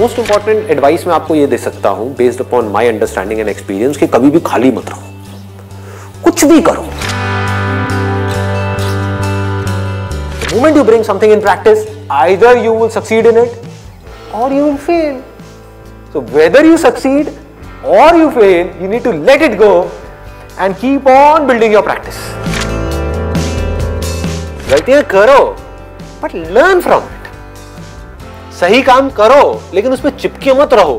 Most important advice मैं आपको ये दे सकता हूं based upon my understanding and experience कि कभी भी खाली मत रहो, कुछ भी करो। The moment you bring something in practice, either you will succeed in it or you will fail. So whether you succeed or you fail, you need to let it go and keep on building your practice. गलतियां करो but learn from it. सही काम करो लेकिन उसमें चिपके मत रहो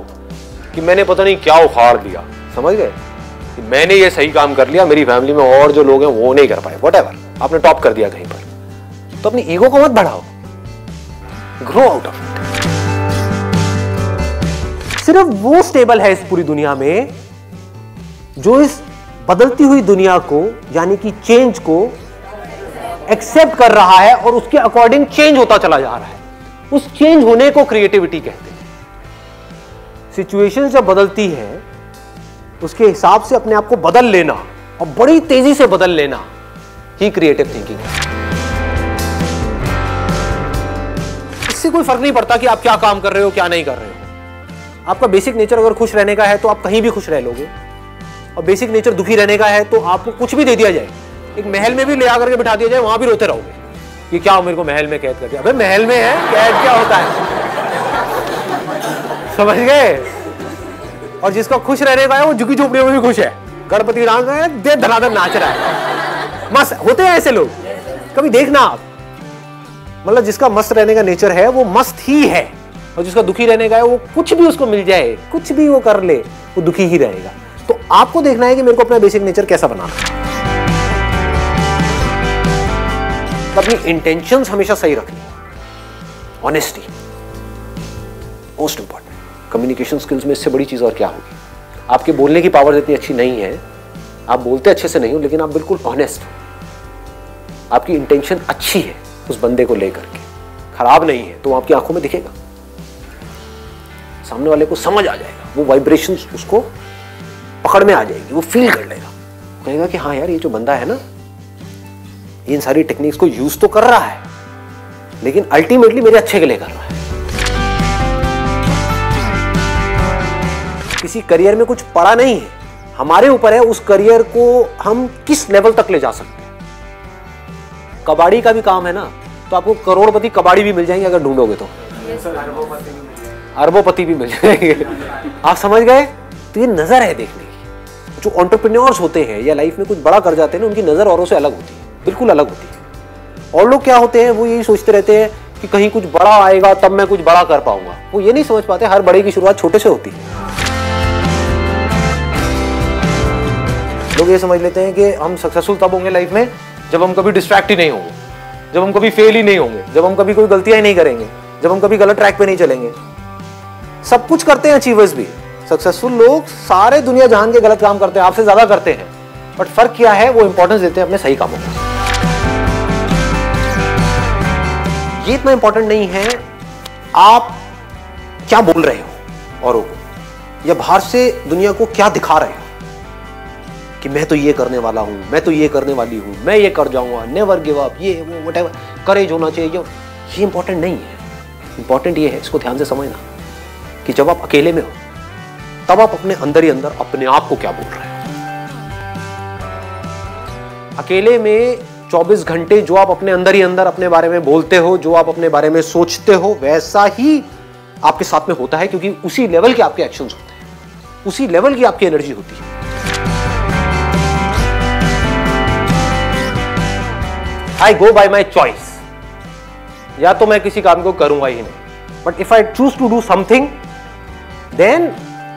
कि मैंने पता नहीं क्या उखाड़ दिया, समझ गए? कि मैंने ये सही काम कर लिया, मेरी फैमिली में और जो लोग हैं वो नहीं कर पाए, व्हाटएवर, आपने टॉप कर दिया कहीं पर, तो अपनी ईगो को मत बढ़ाओ, ग्रो आउट ऑफ इट। सिर्फ वो स्टेबल है इस पूरी दुनिया में जो इस बदलती हुई दुनिया को यानी कि चेंज को एक्सेप्ट कर रहा है और उसके अकॉर्डिंग चेंज होता चला जा रहा है। उस चेंज होने को क्रिएटिविटी कहते हैं। सिचुएशन जब बदलती है उसके हिसाब से अपने आप को बदल लेना और बड़ी तेजी से बदल लेना ही क्रिएटिव थिंकिंग है। इससे कोई फर्क नहीं पड़ता कि आप क्या काम कर रहे हो क्या नहीं कर रहे हो। आपका बेसिक नेचर अगर खुश रहने का है तो आप कहीं भी खुश रह लोगे, और बेसिक नेचर दुखी रहने का है तो आपको कुछ भी दे दिया जाए, एक महल में भी ले आकर के बिठा दिया जाए, वहां भी रोते रहोगे कि क्या मेरे को महल में कैद कर दिया। अबे महल में है, कैद क्या होता है, समझ गए? और जिसका खुश रहने का है वो झुकी झोपड़ियों में भी खुश है, गणपति डांस है, दे धनाधन नाच रहा है, मस्त होते हैं ऐसे लोग। कभी देखना आप, मतलब जिसका मस्त रहने का नेचर है वो मस्त ही है, और जिसका दुखी रहने का है वो कुछ भी उसको मिल जाए, कुछ भी वो कर ले, वो दुखी ही रहेगा। तो आपको देखना है कि मेरे को अपना बेसिक नेचर कैसा बनाना है। अपनी इंटेंशंस हमेशा सही रखनी, honesty most important. Communication skills में इससे बड़ी चीज और क्या होगी? आपके बोलने की पावर इतनी अच्छी नहीं है, आप बोलते अच्छे से नहीं हो, लेकिन आप बिल्कुल ऑनेस्ट हो, आपकी इंटेंशन अच्छी है उस बंदे को लेकर के, खराब नहीं है, तो वो आपकी आंखों में दिखेगा, सामने वाले को समझ आ जाएगा, वो वाइब्रेशंस उसको पकड़ में आ जाएगी, वो फील कर लेगा, कहेगा कि हाँ यार ये जो बंदा है ना इन सारी टेक्निक्स को यूज तो कर रहा है लेकिन अल्टीमेटली मेरे अच्छे के लिए कर रहा है। किसी करियर में कुछ पड़ा नहीं है, हमारे ऊपर है उस करियर को हम किस लेवल तक ले जा सकते हैं। कबाड़ी का भी काम है ना, तो आपको करोड़पति कबाड़ी भी मिल जाएंगे अगर ढूंढोगे तो, अरबोपति भी मिल जाएंगे। आप समझ गए? तो ये नजर है देखने की। जो एंटरप्रेन्योर्स होते हैं या लाइफ में कुछ बड़ा कर जाते हैं ना, उनकी नजर औरों से अलग होती है, बिल्कुल अलग होती है। और लोग क्या होते हैं, वो यही सोचते रहते हैं कि कहीं कुछ बड़ा आएगा तब मैं कुछ बड़ा कर पाऊंगा। वो ये नहीं समझ पाते हर बड़े की शुरुआत छोटे से होती है। लोग ये समझ लेते हैं कि हम सक्सेसफुल तब होंगे लाइफ में जब हम कभी डिस्ट्रैक्ट ही नहीं होंगे, जब हम कभी फेल ही नहीं होंगे, जब हम कभी कोई गलतियां ही नहीं करेंगे, जब हम कभी गलत ट्रैक पे नहीं चलेंगे। सब कुछ करते हैं अचीवर्स भी, सक्सेसफुल लोग सारे दुनिया जहान के गलत काम करते हैं, आपसे ज्यादा करते हैं, बट फर्क क्या है, वो इंपॉर्टेंस देते हैं अपने सही कामों को। ये इतना इंपॉर्टेंट नहीं है आप क्या बोल रहे हो औरों को, या बाहर से दुनिया को क्या दिखा रहे हो कि मैं तो ये करने वाला हूं, मैं तो ये करने वाली हूं, मैं ये कर जाऊंगा, नेवर गिव अप, ये वो व्हाटएवर, करेज होना चाहिए। ये इंपॉर्टेंट नहीं है। इंपॉर्टेंट ये है, इसको ध्यान से समझना, कि जब आप अकेले में हो तब आप अपने अंदर ही अंदर अपने आप को क्या बोल रहे हो। अकेले में 24 घंटे जो आप अपने अंदर ही अंदर अपने बारे में बोलते हो, जो आप अपने बारे में सोचते हो, वैसा ही आपके साथ में होता है, क्योंकि उसी लेवल के आपके एक्शंस होते हैं, उसी लेवल की आपकी एनर्जी होती है। आई गो बाय माई चॉइस, या तो मैं किसी काम को करूंगा ही नहीं, but if I choose to do something then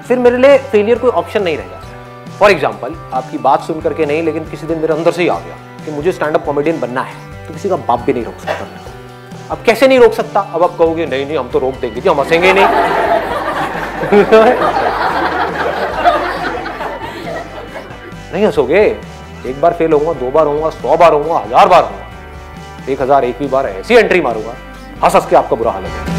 फिर मेरे लिए फेलियर कोई ऑप्शन नहीं रह जाता। फॉर एग्जाम्पल, आपकी बात सुन करके नहीं, लेकिन किसी दिन मेरे अंदर से ही आ गया कि मुझे स्टैंड अप कॉमेडियन बनना है, तो किसी का बाप भी नहीं रोक सकता। अब कैसे नहीं रोक सकता? अब आप कहोगे नहीं नहीं हम तो रोक देंगे जी, हम हंसेंगे नहीं। नहीं हंसोगे, एक बार फेल होऊंगा, 2 बार होऊंगा, 100 बार होऊंगा, 1000 बार होऊंगा, 1001वीं बार ऐसी एंट्री मारूंगा, हंस हंस के आपका बुरा हाल हो जाएगा।